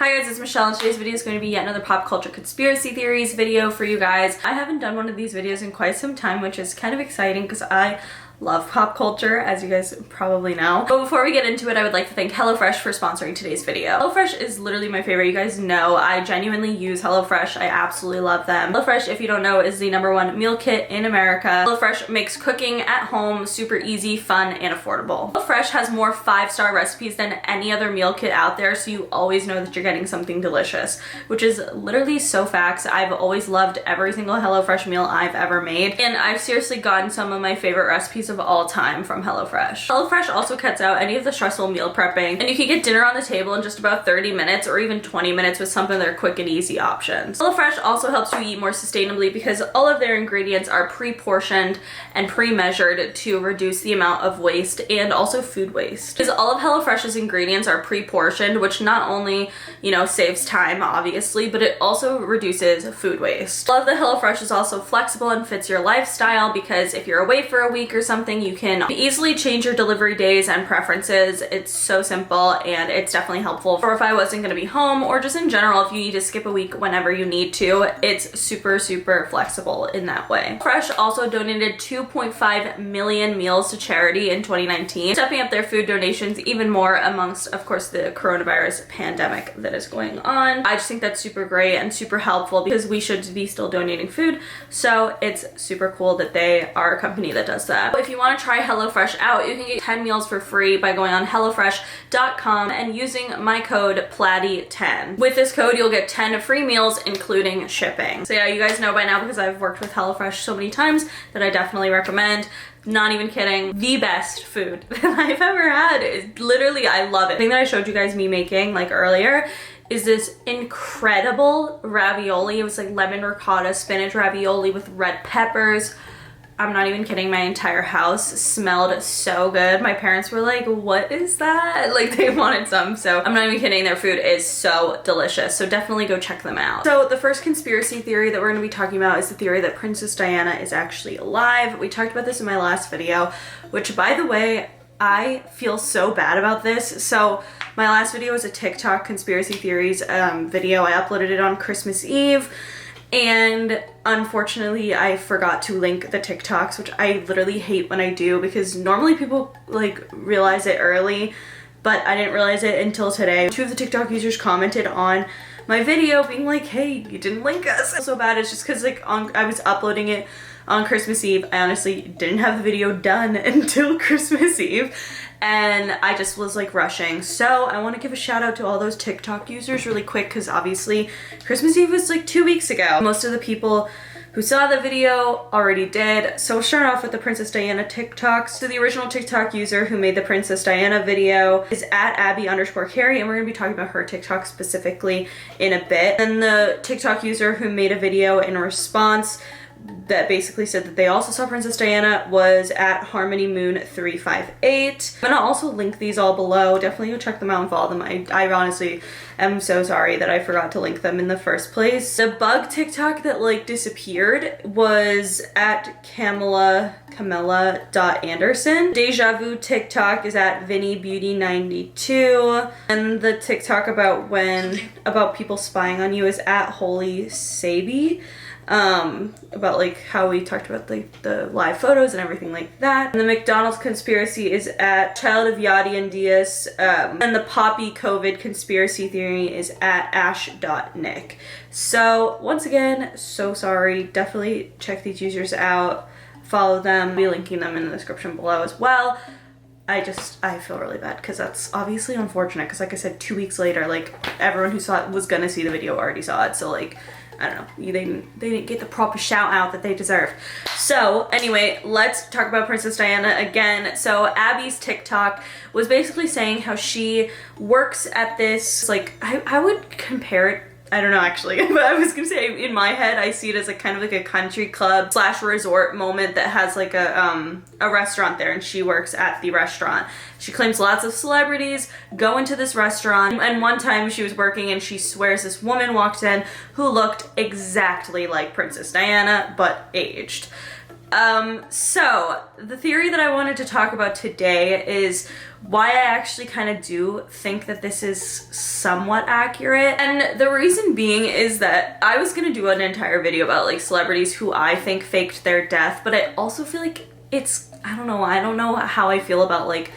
Hi guys, it's Michelle and today's video is going to be yet another pop culture conspiracy theories video for you guys. I haven't done one of these videos in quite some time, which is kind of exciting because I love pop culture, as you guys probably know. But before we get into it, I would like to thank HelloFresh for sponsoring today's video. HelloFresh is literally my favorite. You guys know I genuinely use HelloFresh. I absolutely love them. HelloFresh, if you don't know, is the #1 meal kit in America. HelloFresh makes cooking at home super easy, fun, and affordable. HelloFresh has more 5-star recipes than any other meal kit out there, so you always know that you're getting something delicious, which is literally so facts. I've always loved every single HelloFresh meal I've ever made, and I've seriously gotten some of my favorite recipes of all time from HelloFresh. HelloFresh also cuts out any of the stressful meal prepping, and you can get dinner on the table in just about 30 minutes or even 20 minutes with some of their quick and easy options. HelloFresh also helps you eat more sustainably because all of their ingredients are pre-portioned and pre-measured to reduce the amount of waste and also food waste. Because all of HelloFresh's ingredients are pre-portioned, which not only, saves time, obviously, but it also reduces food waste. All of the HelloFresh is also flexible and fits your lifestyle because if you're away for a week or something, you can easily change your delivery days and preferences. It's so simple and it's definitely helpful for if I wasn't going to be home or just in general if you need to skip a week whenever you need to. It's super flexible in that way. Fresh also donated 2.5 million meals to charity in 2019, stepping up their food donations even more amongst, of course, the coronavirus pandemic that is going on. I just think that's super great and super helpful because we should be still donating food, so it's super cool that they are a company that does that. If you want to try HelloFresh out, you can get 10 meals for free by going on HelloFresh.com and using my code Platti10. With this code, you'll get 10 free meals, including shipping. So yeah, you guys know by now because I've worked with HelloFresh so many times that I definitely recommend. Not even kidding, the best food that I've ever had. Literally, I love it. The thing that I showed you guys me making like earlier is this incredible ravioli. It was like lemon ricotta spinach ravioli with red peppers. I'm not even kidding, my entire house smelled so good. My parents were like, what is that? Like they wanted some, so I'm not even kidding, their food is so delicious. So definitely go check them out. So the first conspiracy theory that we're gonna be talking about is the theory that Princess Diana is actually alive. We talked about this in my last video, which by the way, I feel so bad about this. So my last video was a TikTok conspiracy theories video. I uploaded it on Christmas Eve. And unfortunately, I forgot to link the TikToks, which I literally hate when I do because normally people like realize it early, but I didn't realize it until today. 2 of the TikTok users commented on my video being like, hey, you didn't link us. So bad. It's just because like I was uploading it on Christmas Eve. I honestly didn't have the video done until Christmas Eve. And I just was like rushing. So I want to give a shout out to all those TikTok users really quick because obviously Christmas Eve was like 2 weeks ago. Most of the people who saw the video already did. So we'll start off with the Princess Diana TikToks. So the original TikTok user who made the Princess Diana video is at Abby_Carey, and we're gonna be talking about her TikTok specifically in a bit. Then the TikTok user who made a video in response that basically said that they also saw Princess Diana was at HarmonyMoon358. I'm gonna also link these all below. Definitely go check them out and follow them. I honestly am so sorry that I forgot to link them in the first place. The bug TikTok that like disappeared was at Camilla.Anderson. Deja Vu TikTok is at VinnyBeauty92. And the TikTok about people spying on you is at Holy Sabi. About like how we talked about like the live photos and everything like that. And the McDonald's conspiracy is at Child of Yadi and Diaz. And the Poppy COVID conspiracy theory is at Ash.Nick. So once again, so sorry. Definitely check these users out. Follow them. I'll be linking them in the description below as well. I feel really bad because that's obviously unfortunate because like I said, 2 weeks later, like everyone who saw it was gonna see the video already saw it. So like, I don't know, they didn't get the proper shout out that they deserve. So anyway, let's talk about Princess Diana again. So Abby's TikTok was basically saying how she works at this, like, I would compare it, I don't know actually, but I was gonna say in my head, I see it as like kind of like a country club / resort moment that has like a restaurant there, and she works at the restaurant. She claims lots of celebrities go into this restaurant, and one time she was working and she swears this woman walked in who looked exactly like Princess Diana, but aged. So the theory that I wanted to talk about today is why I actually kind of do think that this is somewhat accurate. And the reason being is that I was gonna do an entire video about like celebrities who I think faked their death, but I also feel like I don't know how I feel about like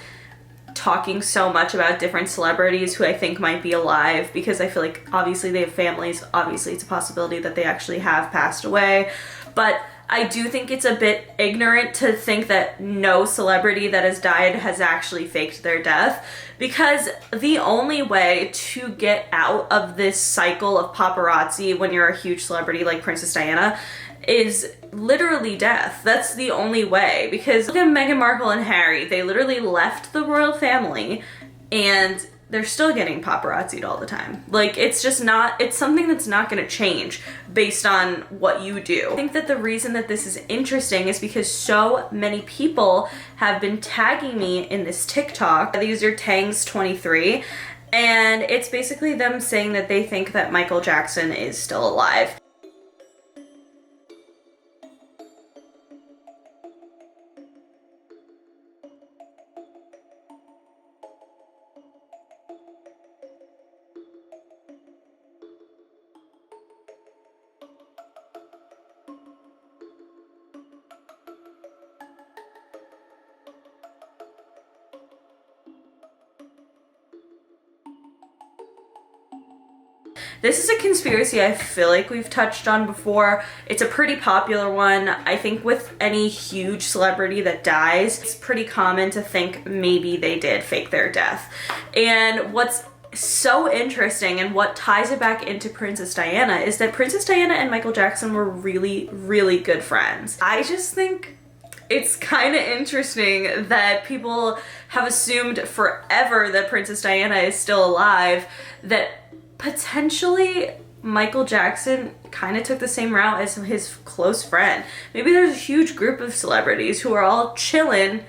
talking so much about different celebrities who I think might be alive, because I feel like obviously they have families, obviously it's a possibility that they actually have passed away, but I do think it's a bit ignorant to think that no celebrity that has died has actually faked their death, because the only way to get out of this cycle of paparazzi when you're a huge celebrity like Princess Diana is literally death. That's the only way, because look at Meghan Markle and Harry. They literally left the royal family and they're still getting paparazzi'd all the time. Like, it's just not, it's something that's not gonna change based on what you do. I think that the reason that this is interesting is because so many people have been tagging me in this TikTok, the user Tangs23, and it's basically them saying that they think that Michael Jackson is still alive. This is a conspiracy I feel like we've touched on before. It's a pretty popular one. I think with any huge celebrity that dies, it's pretty common to think maybe they did fake their death. And what's so interesting and what ties it back into Princess Diana is that Princess Diana and Michael Jackson were really, really good friends. I just think it's kind of interesting that people have assumed forever that Princess Diana is still alive, that potentially Michael Jackson kind of took the same route as his close friend. Maybe there's a huge group of celebrities who are all chilling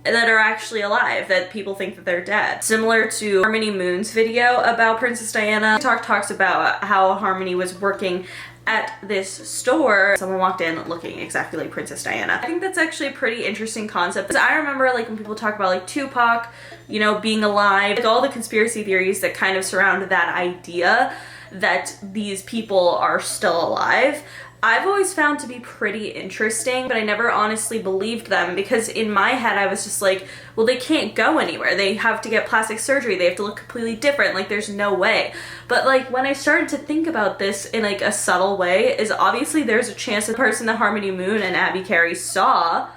that are actually alive, that people think that they're dead. Similar to Harmony Moon's video about Princess Diana. TikTok talks about how Harmony was working at this store. Someone walked in looking exactly like Princess Diana. I think that's actually a pretty interesting concept, because I remember like when people talk about like Tupac, you know, being alive, like all the conspiracy theories that kind of surround that idea that these people are still alive, I've always found to be pretty interesting, but I never honestly believed them, because in my head I was just like, well, they can't go anywhere. They have to get plastic surgery. They have to look completely different. Like, there's no way. But like when I started to think about this in like a subtle way, is obviously there's a chance that the person that Harmony Moon and Abby Carey saw,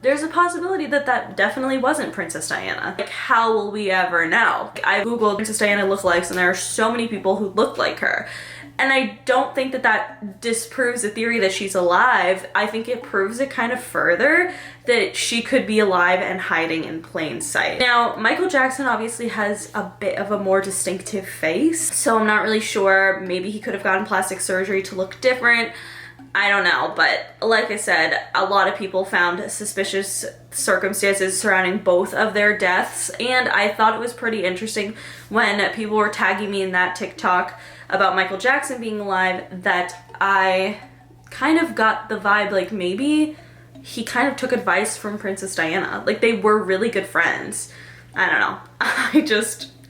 there's a possibility that that definitely wasn't Princess Diana. Like, how will we ever know? I googled Princess Diana lookalikes and there are so many people who look like her. And I don't think that that disproves the theory that she's alive. I think it proves it kind of further, that she could be alive and hiding in plain sight. Now, Michael Jackson obviously has a bit of a more distinctive face, so I'm not really sure. Maybe he could have gotten plastic surgery to look different. I don't know, but like I said, a lot of people found suspicious circumstances surrounding both of their deaths, and I thought it was pretty interesting when people were tagging me in that TikTok about Michael Jackson being alive, that I kind of got the vibe like maybe he kind of took advice from Princess Diana. Like, they were really good friends. I don't know.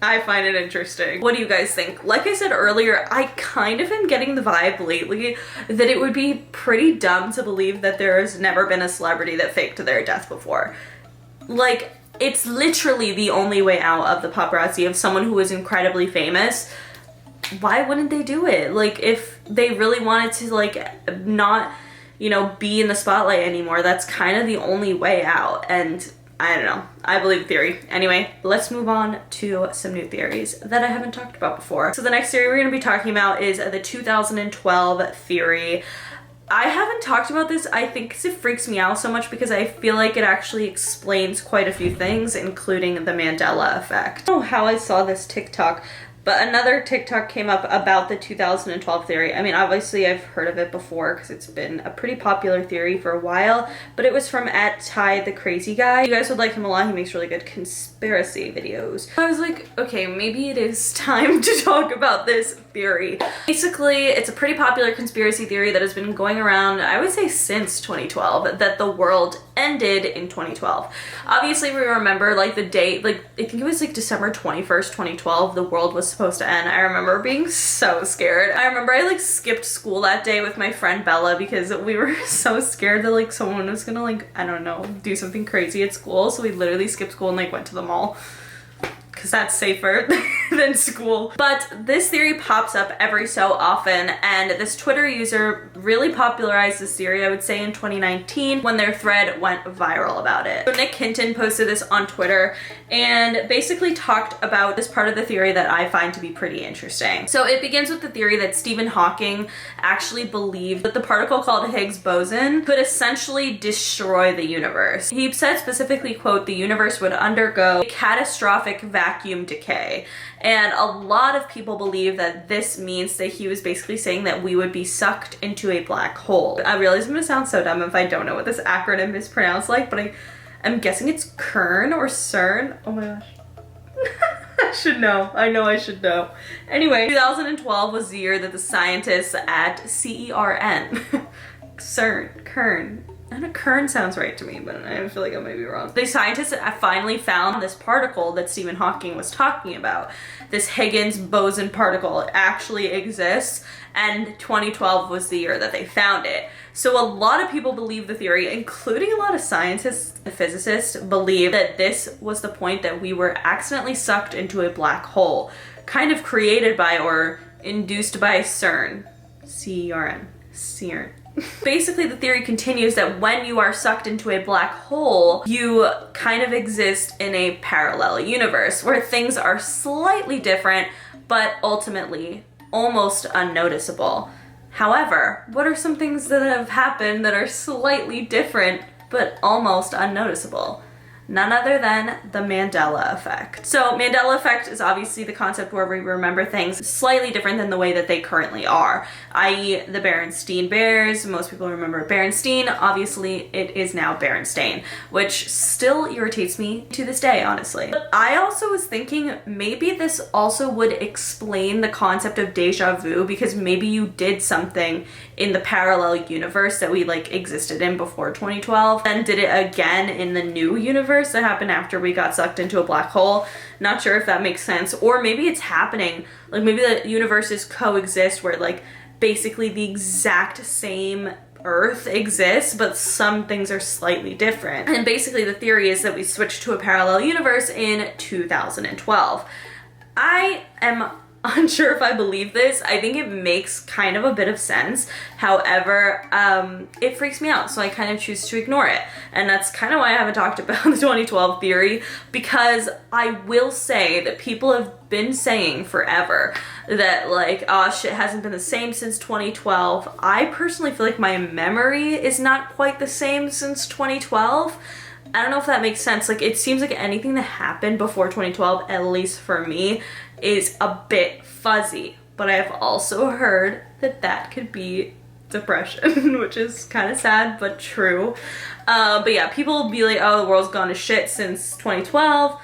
I find it interesting. What do you guys think? Like I said earlier, I kind of am getting the vibe lately that it would be pretty dumb to believe that there has never been a celebrity that faked their death before. Like, it's literally the only way out of the paparazzi of someone who is incredibly famous. Why wouldn't they do it? Like, if they really wanted to like not, you know, be in the spotlight anymore, that's kind of the only way out. And I don't know. I believe the theory. Anyway, let's move on to some new theories that I haven't talked about before. So the next theory we're going to be talking about is the 2012 theory. I haven't talked about this, I think, because it freaks me out so much, because I feel like it actually explains quite a few things, including the Mandela effect. I don't know how I saw this TikTok, But another TikTok came up about the 2012 theory. I mean, obviously I've heard of it before because it's been a pretty popular theory for a while, but it was from @TyTheCrazyGuy. You guys would like him a lot. He makes really good conspiracy videos. I was like, okay, maybe it is time to talk about this theory. Basically, it's a pretty popular conspiracy theory that has been going around, I would say, since 2012, that the world ended in 2012. Obviously, we remember like the date, like I think it was like December 21st, 2012, the world was supposed to end. I remember being so scared. I remember I like skipped school that day with my friend Bella because we were so scared that like someone was gonna like, I don't know, do something crazy at school. So we literally skipped school and like went to the mall because that's safer than school. But this theory pops up every so often, and this Twitter user really popularized this theory, I would say in 2019, when their thread went viral about it. So Nick Hinton posted this on Twitter and basically talked about this part of the theory that I find to be pretty interesting. So it begins with the theory that Stephen Hawking actually believed that the particle called Higgs boson could essentially destroy the universe. He said specifically, quote, "The universe would undergo a catastrophic vacuum decay." And a lot of people believe that this means that he was basically saying that we would be sucked into a black hole. I realize I'm gonna sound so dumb if I don't know what this acronym is pronounced like, but I'm guessing it's CERN or CERN. Oh my gosh. I should know. I know I should know. Anyway, 2012 was the year that the scientists at CERN, CERN, I know Kern sounds right to me, but I feel like I might be wrong. The scientists finally found this particle that Stephen Hawking was talking about. This Higgs boson particle actually exists, and 2012 was the year that they found it. So a lot of people believe the theory, including a lot of scientists and physicists, believe that this was the point that we were accidentally sucked into a black hole, kind of created by or induced by CERN. C-E-R-N. CERN. Basically, the theory continues that when you are sucked into a black hole, you kind of exist in a parallel universe where things are slightly different, but ultimately almost unnoticeable. However, what are some things that have happened that are slightly different, but almost unnoticeable? None other than the Mandela effect. So Mandela effect is obviously the concept where we remember things slightly different than the way that they currently are, i.e. the Berenstain Bears. Most people remember Berenstain. Obviously it is now Berenstain, which still irritates me to this day, honestly. But I also was thinking maybe this also would explain the concept of deja vu, because maybe you did something in the parallel universe that we like existed in before 2012, then did it again in the new universe that happened after we got sucked into a black hole. Not sure if that makes sense. Or maybe it's happening, like maybe the universes coexist where like basically the exact same Earth exists, but some things are slightly different. And basically the theory is that we switched to a parallel universe in 2012. I am unsure if I believe this. I think it makes kind of a bit of sense. However, it freaks me out, so I kind of choose to ignore it. And that's kind of why I haven't talked about the 2012 theory, because I will say that people have been saying forever that like, oh, shit hasn't been the same since 2012. I personally feel like my memory is not quite the same since 2012. I don't know if that makes sense. Like, it seems like anything that happened before 2012, at least for me, is a bit fuzzy. But I have also heard that that could be depression, which is kind of sad, but true. But yeah, people will be like, oh, the world's gone to shit since 2012.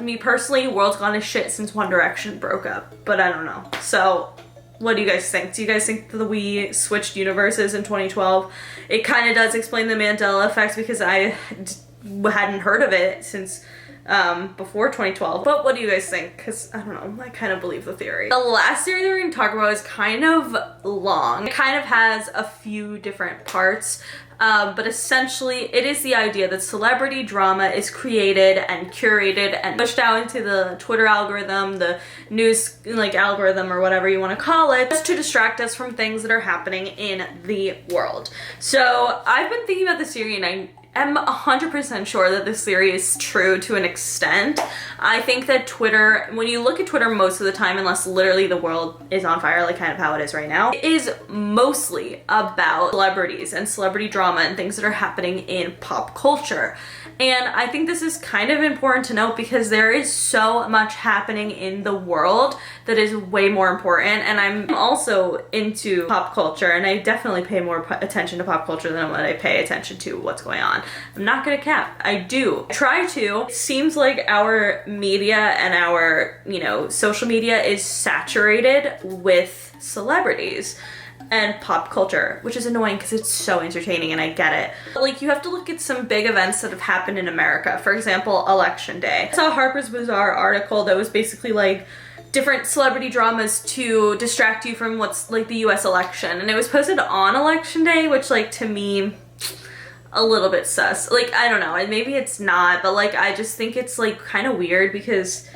Me personally, world's gone to shit since One Direction broke up, but I don't know. So what do you guys think? Do you guys think that we switched universes in 2012? It kind of does explain the Mandela effect, because I hadn't heard of it since before 2012. But what do you guys think? Because I don't know, I kind of believe the theory. The last theory that we're going to talk about is kind of long. It kind of has a few different parts. But essentially it is the idea that celebrity drama is created and curated and pushed out into the Twitter algorithm, the news like algorithm, or whatever you want to call it, just to distract us from things that are happening in the world. So I've been thinking about this theory, and am 100% sure that this theory is true to an extent. I think that Twitter, when you look at Twitter most of the time, unless literally the world is on fire, like kind of how it is right now, it is mostly about celebrities and celebrity drama and things that are happening in pop culture. And I think this is kind of important to note because there is so much happening in the world that is way more important. And I'm also into pop culture, and I definitely pay more attention to pop culture than what I pay attention to what's going on. I'm not gonna cap, I do. I try to. It seems like our media and our, you know, social media is saturated with celebrities and pop culture, which is annoying because it's so entertaining and I get it. But like, you have to look at some big events that have happened in America. For example, Election Day. I saw a Harper's Bazaar article that was basically like different celebrity dramas to distract you from what's like the US election. And it was posted on Election Day, which like to me, a little bit sus. Like, I don't know, maybe it's not, but like, I just think it's like kind of weird because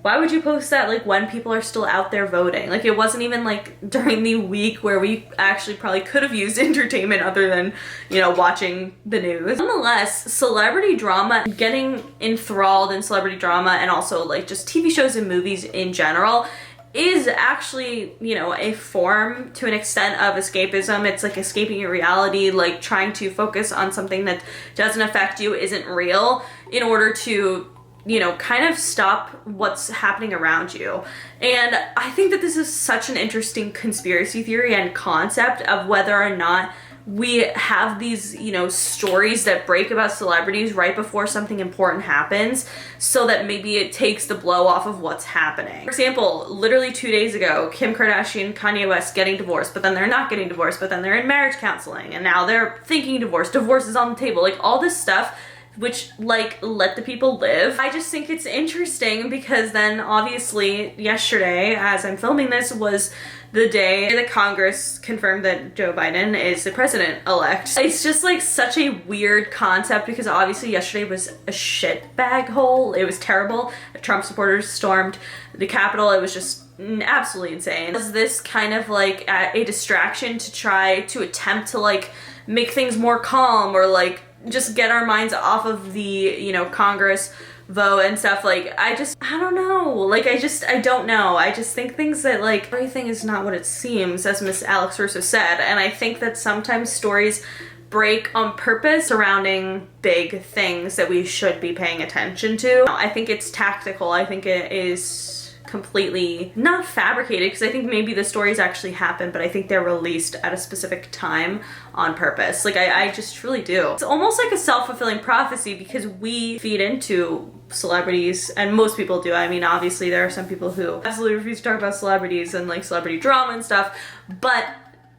why would you post that like when people are still out there voting? Like, it wasn't even like during the week where we actually probably could have used entertainment other than, you know, watching the news. Nonetheless, celebrity drama, getting enthralled in celebrity drama and also like just TV shows and movies in general is actually, you know, a form to an extent of escapism. It's like escaping your reality, like trying to focus on something that doesn't affect you, isn't real, in order to, you know, kind of stop what's happening around you. And I think that this is such an interesting conspiracy theory and concept of whether or not we have these, you know, stories that break about celebrities right before something important happens so that maybe it takes the blow off of what's happening. For example, literally 2 days ago, Kim Kardashian and Kanye West getting divorced, but then they're not getting divorced, but then they're in marriage counseling and now they're thinking divorce. Divorce is on the table. Like, all this stuff which like let the people live. I just think it's interesting because then obviously yesterday, as I'm filming this, was the day that Congress confirmed that Joe Biden is the president-elect. It's just like such a weird concept because obviously yesterday was a shitbag hole. It was terrible. Trump supporters stormed the Capitol. It was just absolutely insane. Was this kind of like a distraction to try to attempt to like make things more calm or like just get our minds off of the, you know, Congress vote and stuff? Like, I don't know. Like, I don't know. I just think things that like, everything is not what it seems, as Miss Alex Russo said. And I think that sometimes stories break on purpose surrounding big things that we should be paying attention to. I think it's tactical. I think it is completely not fabricated because I think maybe the stories actually happen, but I think they're released at a specific time on purpose. Like, I just truly do. It's almost like a self-fulfilling prophecy because we feed into celebrities, and most people do. I mean, obviously there are some people who absolutely refuse to talk about celebrities and like celebrity drama and stuff, but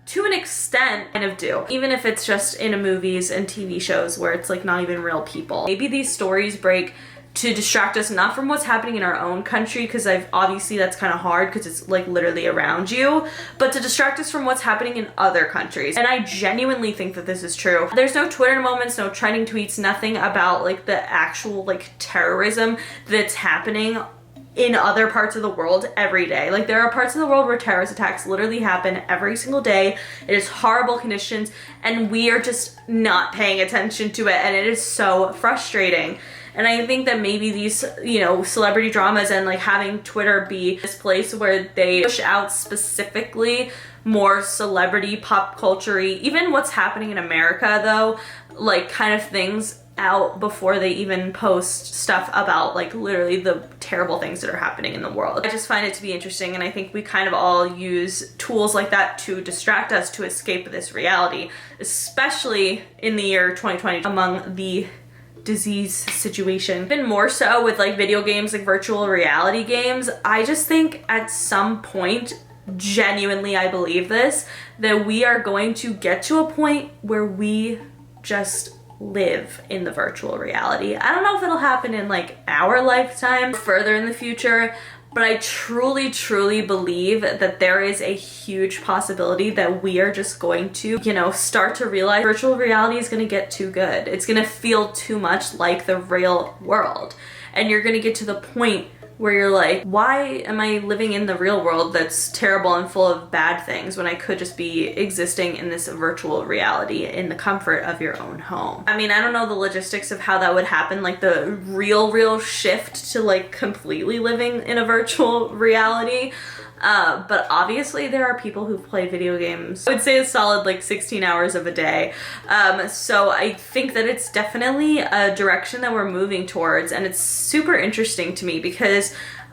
to an extent kind of do. Even if it's just in movies and TV shows where it's like not even real people. Maybe these stories break to distract us not from what's happening in our own country, because obviously that's kind of hard because it's like literally around you, but to distract us from what's happening in other countries. And I genuinely think that this is true. There's no Twitter moments, no trending tweets, nothing about like the actual like terrorism that's happening in other parts of the world every day. Like, there are parts of the world where terrorist attacks literally happen every single day. It is horrible conditions and we are just not paying attention to it, and it is so frustrating. And I think that maybe these, you know, celebrity dramas and like having Twitter be this place where they push out specifically more celebrity pop culture-y, even what's happening in America though, like kind of things out before they even post stuff about like literally the terrible things that are happening in the world. I just find it to be interesting, and I think we kind of all use tools like that to distract us, to escape this reality, especially in the year 2020 among the disease situation. Even more so with like video games, like virtual reality games. I just think at some point, genuinely I believe this, that we are going to get to a point where we just live in the virtual reality. I don't know if it'll happen in like our lifetime, further in the future, but I truly, truly believe that there is a huge possibility that we are just going to, you know, start to realize virtual reality is going to get too good. It's going to feel too much like the real world. And you're going to get to the point where you're like, why am I living in the real world that's terrible and full of bad things when I could just be existing in this virtual reality in the comfort of your own home? I mean, I don't know the logistics of how that would happen, like the real shift to like completely living in a virtual reality. But obviously there are people who play video games, I would say a solid like 16 hours of a day. So I think that it's definitely a direction that we're moving towards, and it's super interesting to me because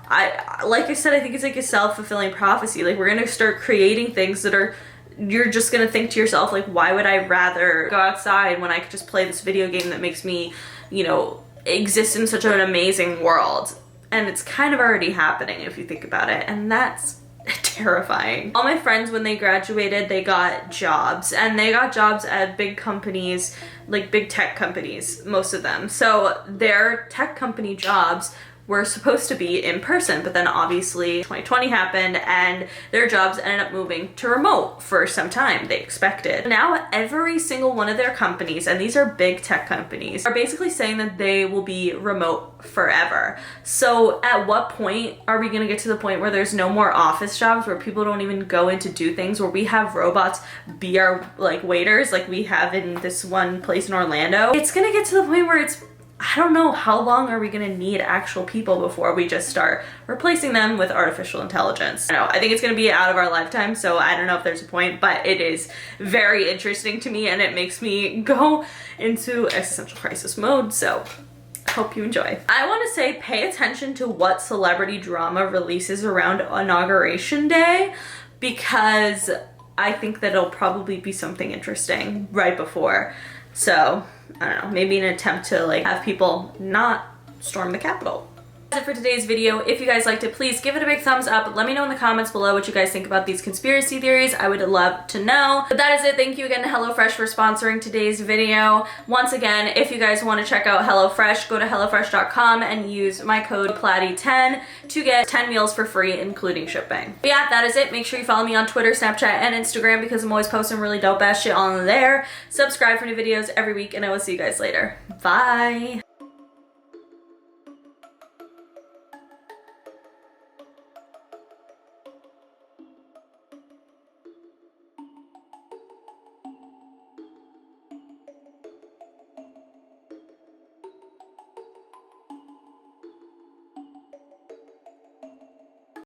like I said, I think it's like a self-fulfilling prophecy. Like, we're gonna start creating things that are, you're just gonna think to yourself, like, why would I rather go outside when I could just play this video game that makes me, you know, exist in such an amazing world? And it's kind of already happening if you think about it, and that's terrifying. All my friends, when they graduated, they got jobs, and they got jobs at big companies, like big tech companies, most of them. So their tech company jobs were supposed to be in person, but then obviously 2020 happened and their jobs ended up moving to remote for some time. They expected. Now every single one of their companies, and these are big tech companies, are basically saying that they will be remote forever. So at what point are we gonna get to the point where there's no more office jobs, where people don't even go in to do things, where we have robots be our like waiters like we have in this one place in Orlando? It's gonna get to the point where it's, I don't know, how long are we gonna need actual people before we just start replacing them with artificial intelligence? I think it's gonna be out of our lifetime, so I don't know if there's a point, but it is very interesting to me and it makes me go into existential crisis mode, so hope you enjoy. I want to say pay attention to what celebrity drama releases around Inauguration Day, because I think that it'll probably be something interesting right before. So I don't know, maybe an attempt to like have people not storm the Capitol. That's it for today's video. If you guys liked it, please give it a big thumbs up. Let me know in the comments below what you guys think about these conspiracy theories. I would love to know. But that is it. Thank you again to HelloFresh for sponsoring today's video. Once again, if you guys want to check out HelloFresh, go to HelloFresh.com and use my code Platti10 to get 10 meals for free, including shipping. But yeah, that is it. Make sure you follow me on Twitter, Snapchat, and Instagram because I'm always posting really dope ass shit on there. Subscribe for new videos every week, and I will see you guys later. Bye.